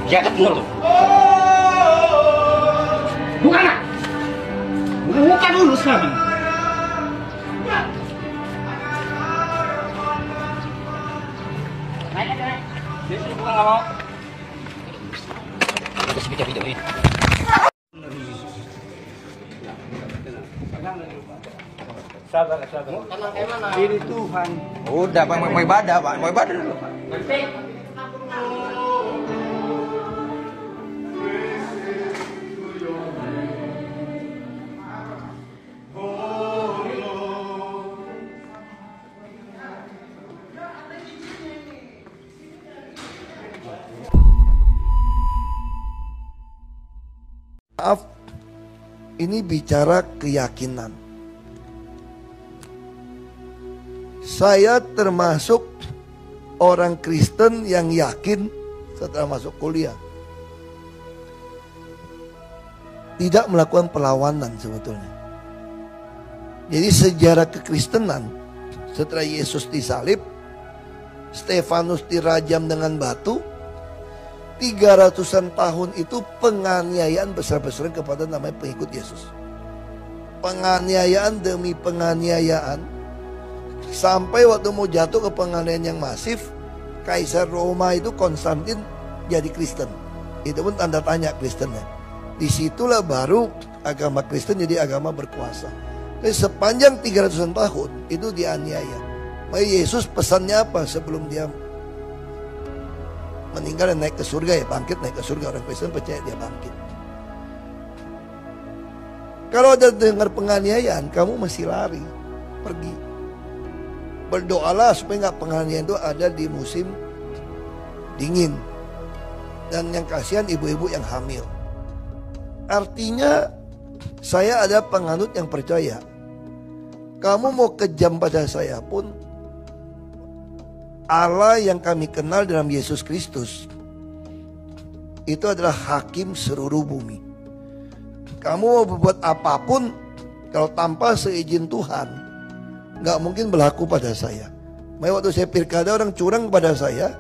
Jagat bener tuh. Buka nak. Buka dulu sekarang. Naik aja naik. Sini buka nggak mau. Kita video ini. Sabar. Ini Tuhan. Udah Pak, mau ibadah Pak, mau ibadah dulu Pak. Maaf, ini bicara keyakinan. Saya termasuk orang Kristen yang yakin setelah masuk kuliah. Tidak melakukan perlawanan sebetulnya. Jadi sejarah kekristenan, setelah Yesus disalib, Stefanus dirajam dengan batu, 300-an tahun itu penganiayaan besar-besaran kepada namanya pengikut Yesus. Penganiayaan demi penganiayaan, sampai waktu mau jatuh ke penganiayaan yang masif, Kaisar Roma itu Konstantin jadi Kristen. Itu pun tanda tanya Kristennya. Disitulah baru agama Kristen jadi agama berkuasa. Jadi sepanjang 300-an tahun itu dianiaya. Maka Yesus pesannya apa sebelum dia meninggal dan naik ke surga, ya bangkit naik ke surga. Orang Kristen percaya dia bangkit. Kalau ada dengar penganiayaan, kamu masih lari, pergi. Berdoalah supaya nggak penganiayaan itu ada di musim dingin. Dan yang kasihan ibu-ibu yang hamil. Artinya saya ada penganut yang percaya, kamu mau kejam pada saya pun, Allah yang kami kenal dalam Yesus Kristus itu adalah hakim seluruh bumi. Kamu mau berbuat apapun, kalau tanpa seizin Tuhan, gak mungkin berlaku pada saya. Makanya waktu saya pilkada orang curang pada saya,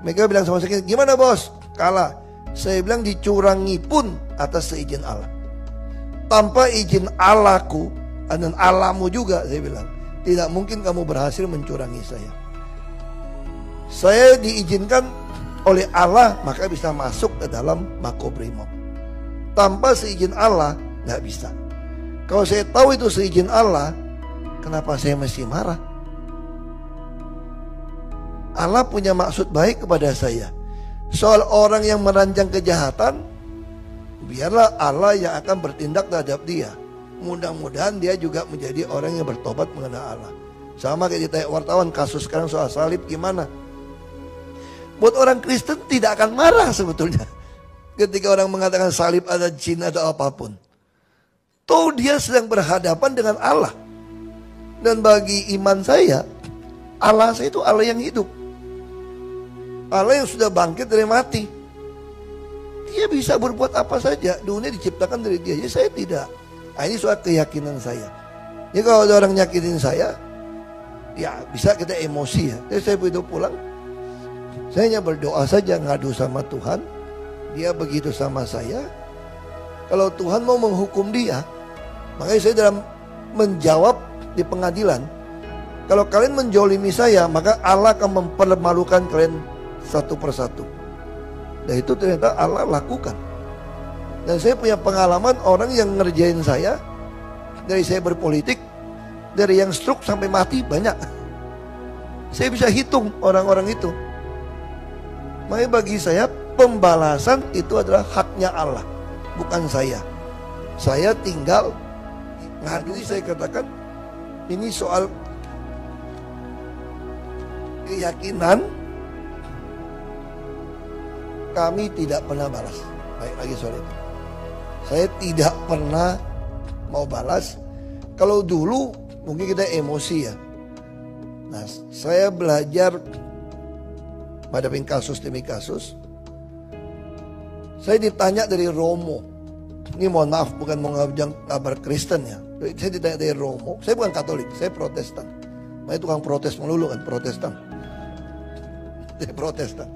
mereka bilang sama saya, gimana bos? Kalah. Saya bilang dicurangi pun atas seizin Allah. Tanpa izin Allahku dan Allahmu juga, saya bilang, tidak mungkin kamu berhasil mencurangi saya. Saya diizinkan oleh Allah, maka bisa masuk ke dalam Makobrimob. Tanpa seizin Allah, nggak bisa. Kalau saya tahu itu seizin Allah, kenapa saya mesti marah? Allah punya maksud baik kepada saya. Soal orang yang merancang kejahatan, biarlah Allah yang akan bertindak terhadap dia. Mudah-mudahan dia juga menjadi orang yang bertobat mengenal Allah. Sama kayak ditanya wartawan kasus sekarang soal salib gimana. Buat orang Kristen tidak akan marah sebetulnya ketika orang mengatakan salib ada jin atau apapun. Toh dia sedang berhadapan dengan Allah. Dan bagi iman saya, Allah saya itu Allah yang hidup. Allah yang sudah bangkit dari mati. Dia bisa berbuat apa saja. Dunia diciptakan dari dia. Jadi saya tidak. Nah, ini soal keyakinan saya. Jadi kalau ada orang nyakitin saya, ya bisa kita emosi ya. Jadi saya begitu pulang, saya hanya berdoa saja, ngadu sama Tuhan. Dia begitu sama saya. Kalau Tuhan mau menghukum dia, makanya saya dalam menjawab di pengadilan, kalau kalian menjolimi saya, maka Allah akan mempermalukan kalian satu persatu. Dan itu ternyata Allah lakukan. Dan saya punya pengalaman orang yang ngerjain saya, dari saya berpolitik, dari yang stroke sampai mati banyak. Saya bisa hitung orang-orang itu. Makanya bagi saya pembalasan itu adalah haknya Allah, bukan saya. Saya tinggal ngadu. Saya katakan ini soal keyakinan. Kami tidak pernah balas. Baik lagi soal itu. Saya tidak pernah mau balas. Kalau dulu mungkin kita emosi ya. Nah, saya belajar menghadapi kasus demi kasus. Saya ditanya dari Romo. Ini mohon maaf, bukan mau ngajak kabar Kristen ya. Saya ditanya dari Romo. Saya bukan Katolik, saya Protestan. Makanya tukang protes melulu kan, Protestan. Saya Protestan.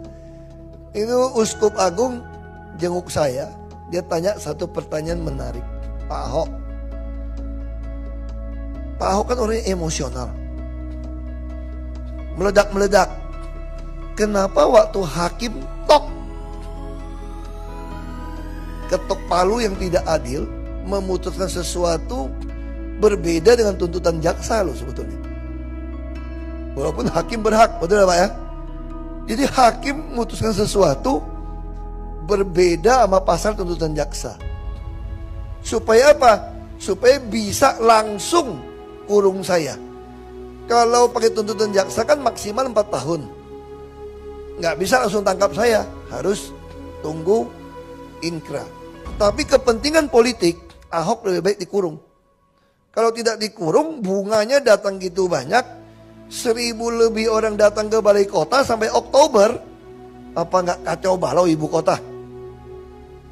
Itu Uskup Agung jenguk saya. Dia tanya satu pertanyaan menarik. Pak Ahok kan orangnya emosional, meledak-meledak. Kenapa waktu hakim ketok palu yang tidak adil, memutuskan sesuatu berbeda dengan tuntutan jaksa loh sebetulnya. Walaupun hakim berhak, betul Pak ya? Jadi hakim memutuskan sesuatu berbeda sama pasal tuntutan jaksa. Supaya apa? Supaya bisa langsung kurung saya. Kalau pakai tuntutan jaksa kan maksimal 4 tahun. Nggak bisa langsung tangkap saya, harus tunggu inkra. Tapi kepentingan politik, Ahok lebih baik dikurung. Kalau tidak dikurung, bunganya datang gitu banyak. 1.000 lebih orang datang ke balai kota sampai Oktober. Apa nggak kacau balau ibu kota?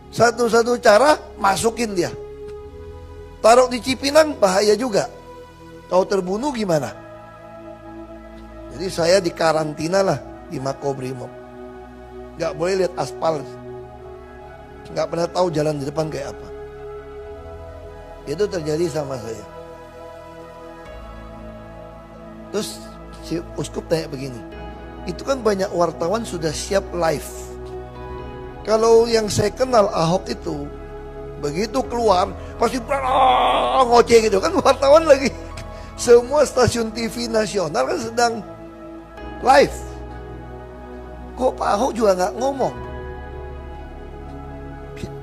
Satu-satu cara, masukin dia. Taruh di Cipinang, bahaya juga. Kalau terbunuh gimana? Jadi saya dikarantina lah di Makobrimob. Nggak boleh lihat aspal. Nggak pernah tahu jalan di depan kayak apa. Itu terjadi sama saya. Terus si Uskup tanya begini, itu kan banyak wartawan sudah siap live. Kalau yang saya kenal Ahok itu, begitu keluar pasti ngoceh gitu kan, wartawan lagi. Semua stasiun TV nasional kan sedang live. Kok Pak Ahok juga nggak ngomong?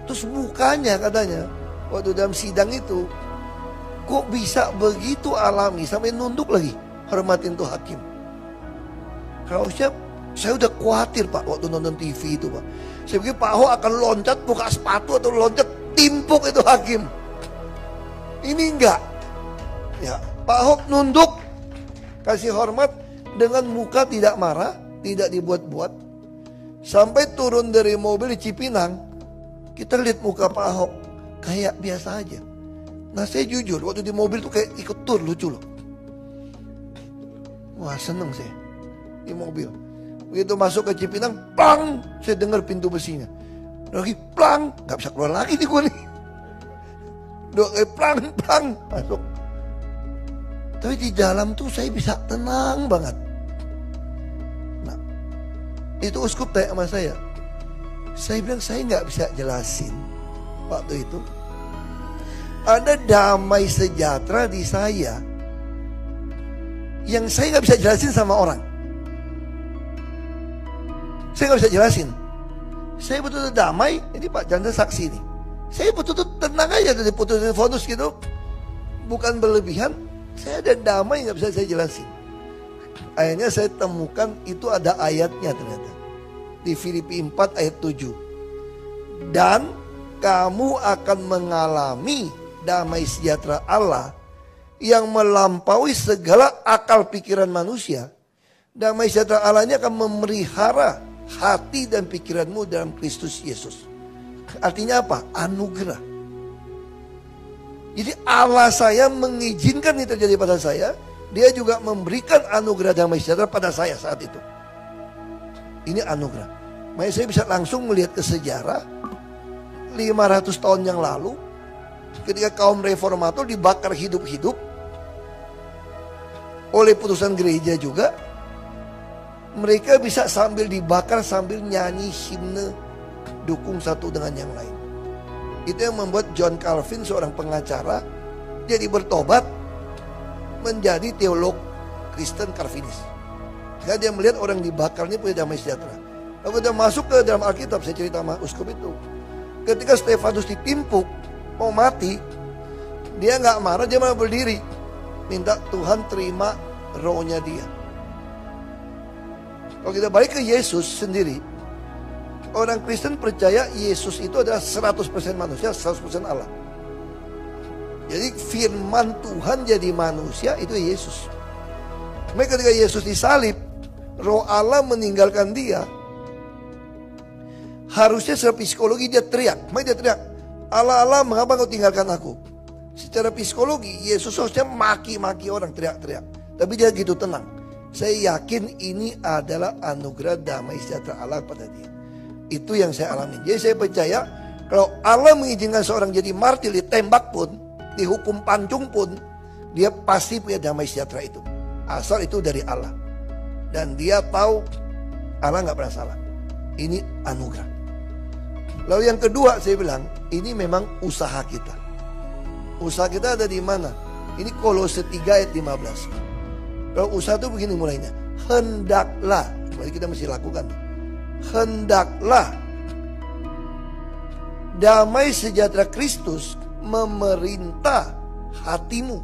Terus mukanya katanya waktu dalam sidang itu, kok bisa begitu alami sampai nunduk lagi, hormatin tuh hakim. Kalau saya udah khawatir Pak waktu nonton TV itu Pak. Saya pikir Pak Ahok akan loncat buka sepatu atau loncat timpuk itu hakim. Ini enggak. Ya, Pak Ahok nunduk, kasih hormat dengan muka tidak marah, tidak dibuat-buat. Sampai turun dari mobil di Cipinang, kita lihat muka Pak Ahok kayak biasa aja. Nah saya jujur, waktu di mobil tuh kayak ikut tur, lucu loh. Wah seneng saya di mobil. Begitu masuk ke Cipinang, plang, saya dengar pintu besinya. Lagi plang, gak bisa keluar lagi nih gue nih. Plang, plang, masuk. Tapi di dalam tuh saya bisa tenang banget. Nah, itu Uskup tanya sama saya. Saya bilang saya nggak bisa jelasin waktu itu. Ada damai sejahtera di saya yang saya nggak bisa jelasin sama orang. Saya nggak bisa jelasin. Saya betul-betul damai. Ini Pak Chandra saksi nih. Saya betul-betul tenang aja dari putusin vonis gitu. Bukan berlebihan. Saya ada damai nggak bisa saya jelasin. Akhirnya saya temukan itu ada ayatnya ternyata. Di Filipi 4 ayat 7. Dan kamu akan mengalami damai sejahtera Allah yang melampaui segala akal pikiran manusia. Damai sejahtera Allah ini akan memelihara hati dan pikiranmu dalam Kristus Yesus. Artinya apa? Anugerah. Jadi Allah saya mengizinkan ini terjadi pada saya. Dia juga memberikan anugerah damai sejahtera pada saya saat itu. Ini anugerah. Makanya saya bisa langsung melihat ke sejarah 500 tahun yang lalu, ketika kaum reformator dibakar hidup-hidup oleh putusan gereja juga, mereka bisa sambil dibakar sambil nyanyi himne dukung satu dengan yang lain. Itu yang membuat John Calvin, seorang pengacara, jadi bertobat menjadi teolog Kristen Calvinis. Karena dia melihat orang dibakar ini punya damai sejahtera. Lalu dia masuk ke dalam Alkitab, saya cerita sama Uskup itu. Ketika Stefanus ditimpuk, mau mati, dia nggak marah, dia malah berdiri. Minta Tuhan terima rohnya dia. Kalau kita balik ke Yesus sendiri, orang Kristen percaya Yesus itu adalah 100% manusia, 100% Allah. Jadi firman Tuhan jadi manusia itu Yesus. Maka ketika Yesus disalib, roh Allah meninggalkan dia. Harusnya secara psikologi dia teriak. Maka dia teriak, Allah, Allah, mengapa kau tinggalkan aku? Secara psikologi Yesus harusnya maki-maki orang, teriak-teriak. Tapi dia gitu tenang. Saya yakin ini adalah anugerah damai sejahtera Allah pada dia. Itu yang saya alami. Jadi saya percaya kalau Allah mengizinkan seorang jadi martir, ditembak pun, dihukum pancung pun, dia pasti punya damai sejahtera itu. Asal itu dari Allah. Dan dia tahu Allah nggak pernah salah. Ini anugerah. Lalu yang kedua saya bilang, ini memang usaha kita. Usaha kita ada di mana? Ini Kolose 3 ayat 15. Kalau usaha itu begini mulainya. Hendaklah, berarti kita mesti lakukan. Hendaklah damai sejahtera Kristus memerintah hatimu.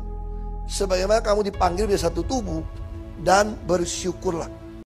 Sebagaimana kamu dipanggil dari satu tubuh, dan bersyukurlah.